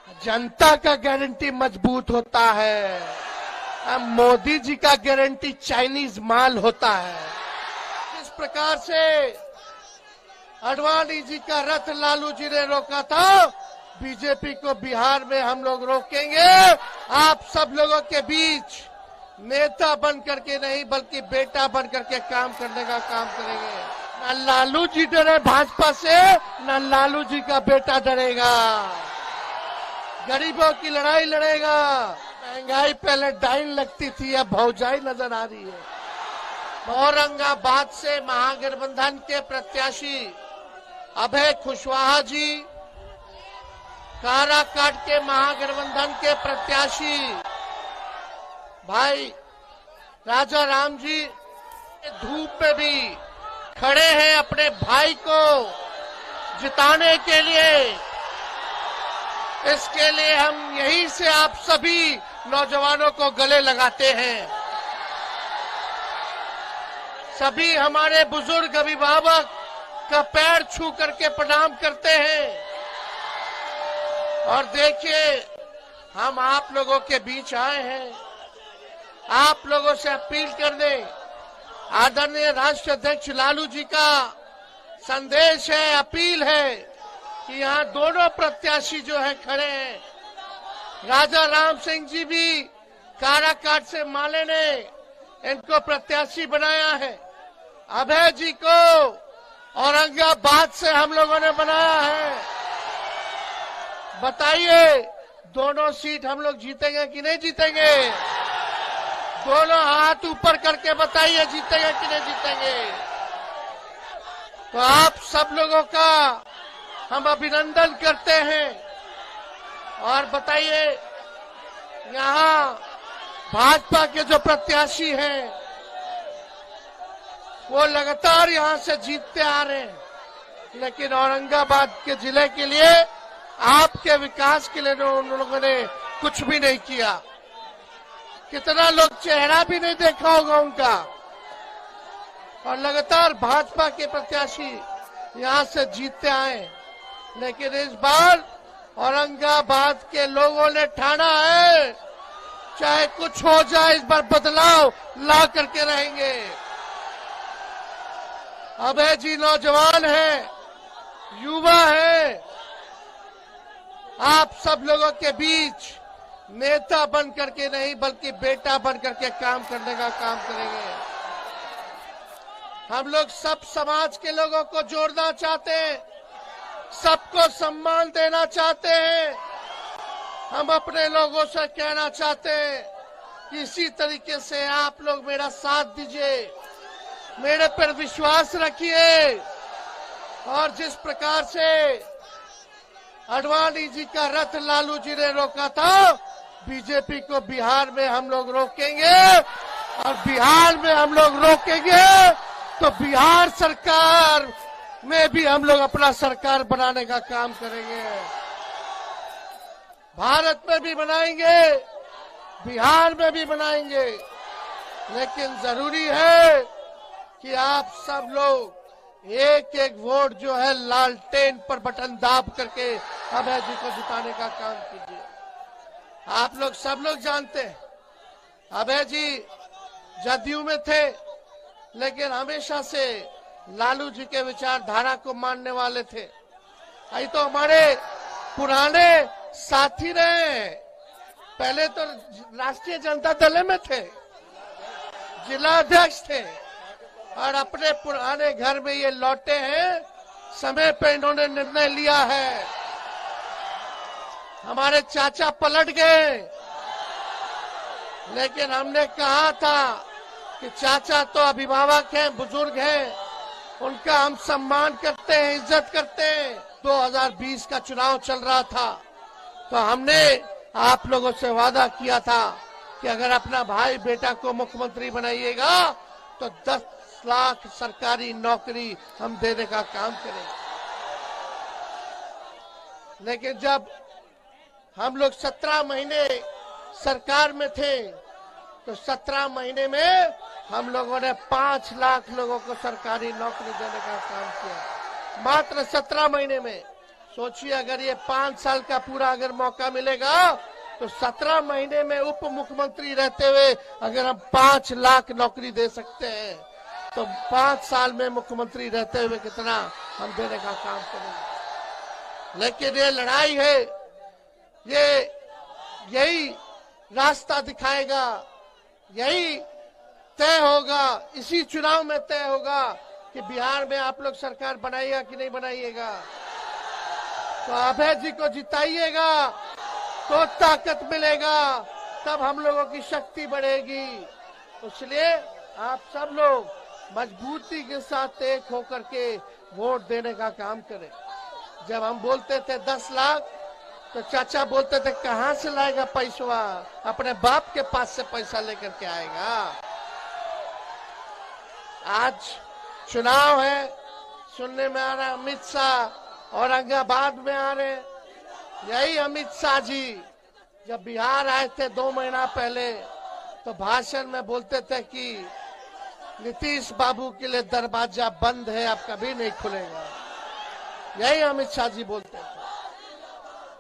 जनता का गारंटी मजबूत होता है, अब मोदी जी का गारंटी चाइनीज माल होता है। इस प्रकार से आडवाणी जी का रथ लालू जी ने रोका था, बीजेपी को बिहार में हम लोग रोकेंगे। आप सब लोगों के बीच नेता बन करके नहीं बल्कि बेटा बन करके काम करने का काम करेंगे। न लालू जी डरे भाजपा से, न लालू जी का बेटा डरेगा। गरीबों की लड़ाई लड़ेगा। महंगाई पहले डाइन लगती थी, अब भौजाई नजर आ रही है। औरंगाबाद से महागठबंधन के प्रत्याशी अभय कुशवाहा जी, काराकाट के महागठबंधन के प्रत्याशी भाई राजा राम जी धूप में भी खड़े हैं अपने भाई को जिताने के लिए। इसके लिए हम यहीं से आप सभी नौजवानों को गले लगाते हैं। सभी हमारे बुजुर्ग अभिभावक का पैर छू करके प्रणाम करते हैं। और देखिए, हम आप लोगों के बीच आए हैं आप लोगों से अपील करने। आदरणीय राष्ट्रीय अध्यक्ष लालू जी का संदेश है, अपील है कि यहाँ दोनों प्रत्याशी जो है खड़े हैं। राजा राम सिंह जी भी काराकाट से माले ने इनको प्रत्याशी बनाया है। अभय जी को औरंगाबाद से हम लोगों ने बनाया है। बताइए, दोनों सीट हम लोग जीतेंगे कि नहीं जीतेंगे? दोनों हाथ ऊपर करके बताइए, जीतेंगे कि नहीं जीतेंगे? तो आप सब लोगों का हम अभिनंदन करते हैं। और बताइए, यहाँ भाजपा के जो प्रत्याशी हैं वो लगातार यहाँ से जीतते आ रहे हैं, लेकिन औरंगाबाद के जिले के लिए, आपके विकास के लिए उन लोगों ने कुछ भी नहीं किया। कितना लोग चेहरा भी नहीं देखा होगा उनका। और लगातार भाजपा के प्रत्याशी यहाँ से जीतते आए, लेकिन इस बार औरंगाबाद के लोगों ने ठाना है, चाहे कुछ हो जाए इस बार बदलाव ला करके रहेंगे। अभय जी नौजवान है, युवा है। आप सब लोगों के बीच नेता बन करके नहीं बल्कि बेटा बन करके काम करने का काम करेंगे। हम लोग सब समाज के लोगों को जोड़ना चाहते हैं, सबको सम्मान देना चाहते हैं। हम अपने लोगों से कहना चाहते हैं कि इसी तरीके से आप लोग मेरा साथ दीजिए, मेरे पर विश्वास रखिए। और जिस प्रकार से आडवाणी जी का रथ लालू जी ने रोका था, बीजेपी को बिहार में हम लोग रोकेंगे। और बिहार में हम लोग रोकेंगे तो बिहार सरकार में भी हम लोग अपना सरकार बनाने का काम करेंगे। भारत में भी बनाएंगे, बिहार में भी बनाएंगे। लेकिन जरूरी है कि आप सब लोग एक एक वोट जो है लालटेन पर बटन दाब करके अभय जी को जिताने का काम कीजिए। आप लोग सब लोग जानते हैं, अभय जी जदयू में थे, लेकिन हमेशा से लालू जी के विचारधारा को मानने वाले थे। ये तो हमारे पुराने साथी रहे। पहले तो राष्ट्रीय जनता दल में थे, जिला अध्यक्ष थे, और अपने पुराने घर में ये लौटे हैं। समय पे इन्होंने निर्णय लिया है। हमारे चाचा पलट गए, लेकिन हमने कहा था कि चाचा तो अभिभावक हैं, बुजुर्ग हैं, उनका हम सम्मान करते हैं, इज्जत करते हैं। 2020 का चुनाव चल रहा था, तो हमने आप लोगों से वादा किया था कि अगर अपना भाई बेटा को मुख्यमंत्री बनाइएगा तो 10 लाख सरकारी नौकरी हम देने का काम करेंगे। लेकिन जब हम लोग 17 महीने सरकार में थे, तो 17 महीने में हम लोगों ने 5 लाख लोगों को सरकारी नौकरी देने का काम किया। मात्र 17 महीने में सोचिए अगर ये 5 साल का पूरा अगर मौका मिलेगा तो 17 महीने में उप मुख्यमंत्री रहते हुए अगर हम 5 लाख नौकरी दे सकते हैं तो 5 साल में मुख्यमंत्री रहते हुए कितना हम देने का काम करेंगे। लेकिन ये लड़ाई है, ये यही रास्ता दिखाएगा, यही तय होगा, इसी चुनाव में तय होगा कि बिहार में आप लोग सरकार बनाइएगा कि नहीं बनाइएगा। तो अभय जी को जिताइएगा तो ताकत मिलेगा, तब हम लोगों की शक्ति बढ़ेगी। इसलिए आप सब लोग मजबूती के साथ एक होकर के वोट देने का काम करें। जब हम बोलते थे 10 लाख तो चाचा बोलते थे कहां से लाएगा पैसा, अपने बाप के पास से पैसा लेकर के आएगा। आज चुनाव है, सुनने में आ रहा अमित शाह औरंगाबाद में आ रहे। यही अमित शाह जी जब बिहार आए थे 2 महीना पहले तो भाषण में बोलते थे कि नीतीश बाबू के लिए दरवाजा बंद है, अब कभी नहीं खुलेगा। यही अमित शाह जी बोलते थे।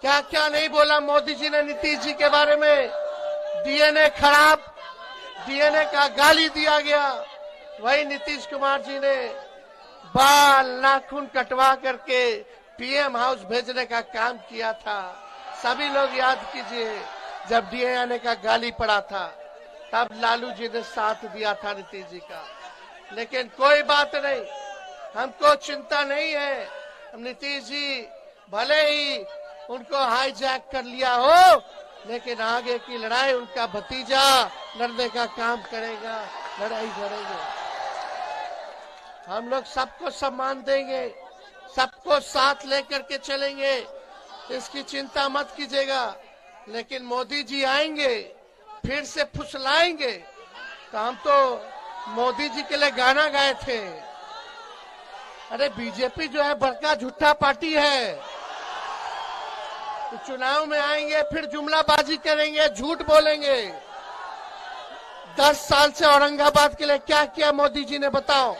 क्या क्या नहीं बोला मोदी जी ने नीतीश जी के बारे में। डीएनए खराब, डीएनए का गाली दिया गया। वही नीतीश कुमार जी ने बाल नाखून कटवा करके पीएम हाउस भेजने का काम किया था। सभी लोग याद कीजिए, जब डीएनए का गाली पड़ा था तब लालू जी ने साथ दिया था नीतीश जी का। लेकिन कोई बात नहीं, हमको चिंता नहीं है। नीतीश जी भले ही उनको हाईजैक कर लिया हो, लेकिन आगे की लड़ाई उनका भतीजा लड़ने का काम करेगा, लड़ाई करेंगे। हम लोग सबको सम्मान देंगे, सबको साथ लेकर के चलेंगे, इसकी चिंता मत कीजिएगा। लेकिन मोदी जी आएंगे फिर से फुसलाएंगे। तो हम तो मोदी जी के लिए गाना गाए थे, अरे बीजेपी जो है बड़का झूठा पार्टी है। तो चुनाव में आएंगे फिर जुमलाबाजी करेंगे, झूठ बोलेंगे। 10 साल से औरंगाबाद के लिए क्या किया मोदी जी ने बताओ?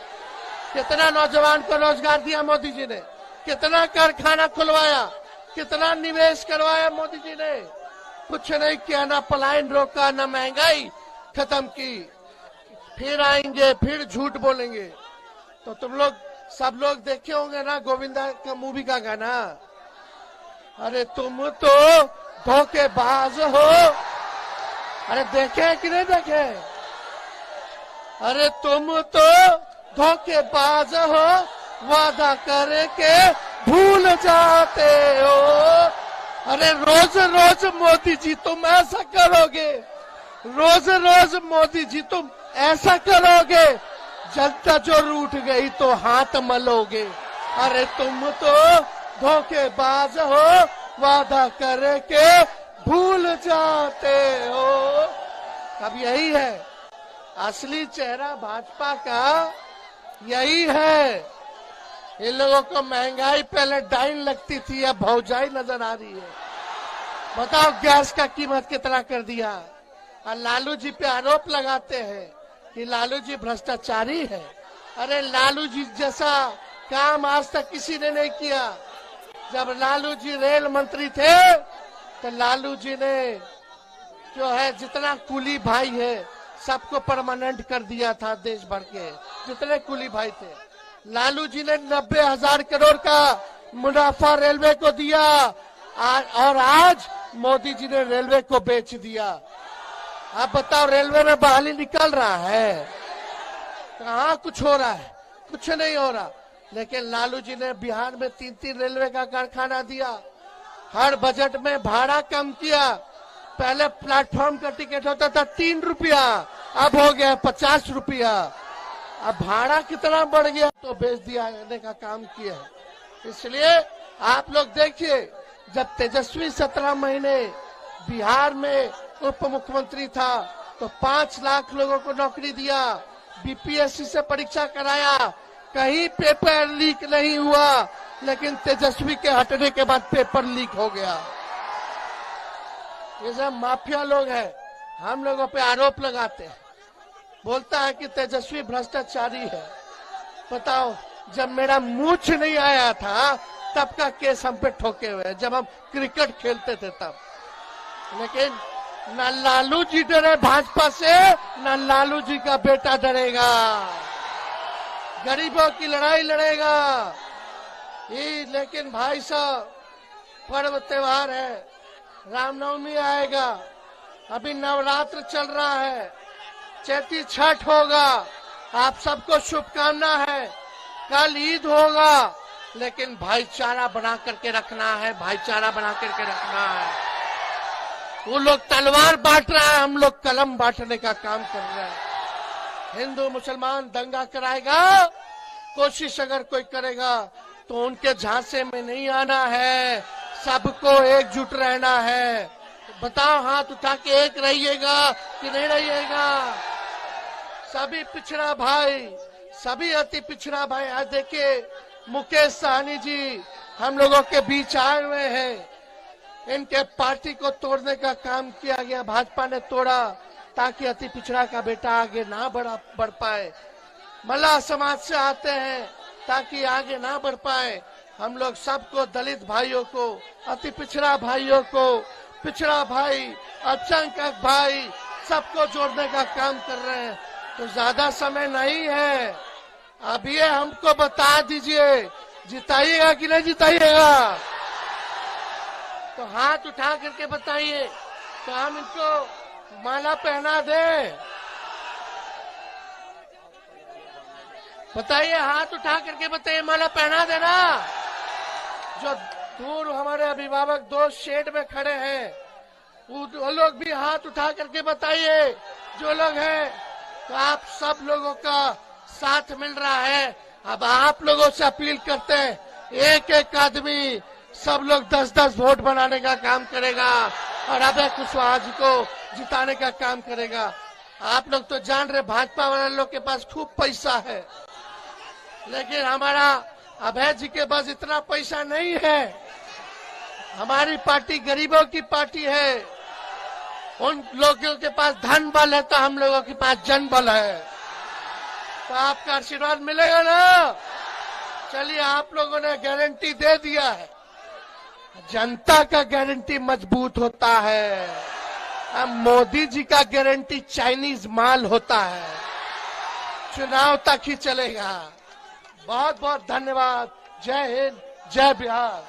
कितना नौजवान को रोजगार दिया मोदी जी ने? कितना कारखाना खुलवाया? कितना निवेश करवाया मोदी जी ने? कुछ नहीं किया, ना पलायन रोका, ना महंगाई खत्म की। फिर आएंगे फिर झूठ बोलेंगे। तो तुम लोग सब लोग देखे होंगे ना गोविंदा का मूवी का गाना, अरे तुम तो धोखेबाज हो। अरे देखे कि नहीं देखे? अरे तुम तो धोखेबाज हो, वादा करके भूल जाते हो। अरे रोज रोज मोदी जी तुम ऐसा करोगे, रोज रोज मोदी जी तुम ऐसा करोगे, जनता जो रूठ गई तो हाथ मलोगे। अरे तुम तो धोखेबाज हो, वादा करके भूल जाते हो। अब यही है असली चेहरा भाजपा का, यही है। इन लोगों को महंगाई पहले डाइन लगती थी, अब भौजाई नजर आ रही है। बताओ गैस का कीमत कितना कर दिया। और लालू जी पे आरोप लगाते हैं कि लालू जी भ्रष्टाचारी है। अरे लालू जी जैसा काम आज तक किसी ने नहीं किया। जब लालू जी रेल मंत्री थे तो लालू जी ने जो है जितना कुली भाई है सबको परमानेंट कर दिया था। देश भर के जितने कुली भाई थे, लालू जी ने 90,000 करोड़ का मुनाफा रेलवे को दिया। और आज मोदी जी ने रेलवे को बेच दिया। आप बताओ रेलवे में बहाली निकल रहा है? कहाँ कुछ हो रहा है? कुछ नहीं हो रहा। लेकिन लालू जी ने बिहार में 3-3 रेलवे का कारखाना दिया। हर बजट में भाड़ा कम किया। पहले प्लेटफॉर्म का टिकट होता था 3 रुपया, अब हो गया 50 रुपया। अब भाड़ा कितना बढ़ गया, तो बेच दिया का काम किया। इसलिए आप लोग देखिए, जब तेजस्वी 17 महीने बिहार में उप मुख्यमंत्री था तो 5 लाख लोगों को नौकरी दिया, बीपीएससी से परीक्षा कराया, कहीं पेपर लीक नहीं हुआ। लेकिन तेजस्वी के हटने के बाद पेपर लीक हो गया। ये सब माफिया लोग हैं, हम लोगों पे आरोप लगाते हैं। बोलता है कि तेजस्वी भ्रष्टाचारी है। बताओ, जब मेरा मूछ नहीं आया था तब का केस हम पे ठोके हुए हैं, जब हम क्रिकेट खेलते थे तब। लेकिन न लालू जी डरे भाजपा से, न लालू जी का बेटा डरेगा। गरीबों की लड़ाई लड़ेगा ये। लेकिन भाई साहब, पर्व त्योहार है, रामनवमी आएगा, अभी नवरात्र चल रहा है, चैती छठ होगा, आप सबको शुभकामना है। कल ईद होगा, लेकिन भाईचारा बना करके रखना है, भाईचारा बना करके रखना है। वो लोग तलवार बांट रहा है, हम लोग कलम बांटने का काम कर रहे हैं। हिंदू मुसलमान दंगा कराएगा, कोशिश अगर कोई करेगा तो उनके झांसे में नहीं आना है, सबको एकजुट रहना है। बताओ, हाथ उठा के एक रहिएगा कि नहीं रहिएगा? सभी पिछड़ा भाई, सभी अति पिछड़ा भाई, आज देखिए मुकेश सहनी जी हम लोगों के बीच आए हुए हैं। इनके पार्टी को तोड़ने का काम किया गया, भाजपा ने तोड़ा ताकि अति पिछड़ा का बेटा आगे ना बढ़ पाए। मल्लाह समाज से आते हैं ताकि आगे ना बढ़ पाए। हम लोग सबको, दलित भाइयों को, अति पिछड़ा भाइयों को, पिछड़ा भाई, अल्पसंख्यक भाई, सबको जोड़ने का काम कर रहे हैं। तो ज्यादा समय नहीं है, अब ये हमको बता दीजिए, जिताइएगा कि नहीं जिताइएगा? तो हाथ उठा करके बताइए, तो हम इनको माला पहना दें। बताइए, हाथ उठा करके बताइए, माला पहना देना। जो दूर हमारे अभिभावक दोस्त शेड में खड़े हैं, वो लोग भी हाथ उठा करके बताइए, जो लोग हैं। तो आप सब लोगों का साथ मिल रहा है। अब आप लोगों से अपील करते हैं, एक एक आदमी, सब लोग 10-10 वोट बनाने का काम करेगा और अभय कुशवाहा जी को जिताने का काम करेगा। आप लोग तो जान रहे, भाजपा वाले लोग के पास खूब पैसा है, लेकिन हमारा अभय जी के पास इतना पैसा नहीं है। हमारी पार्टी गरीबों की पार्टी है। उन लोगों के पास धन बल है, तो हम लोगों के पास जन बल है। तो आपका आशीर्वाद मिलेगा ना? चलिए, आप लोगों ने गारंटी दे दिया है, जनता का गारंटी मजबूत होता है। अब मोदी जी का गारंटी चाइनीज माल होता है, चुनाव तक ही चलेगा। बहुत बहुत धन्यवाद। जय हिंद, जय बिहार।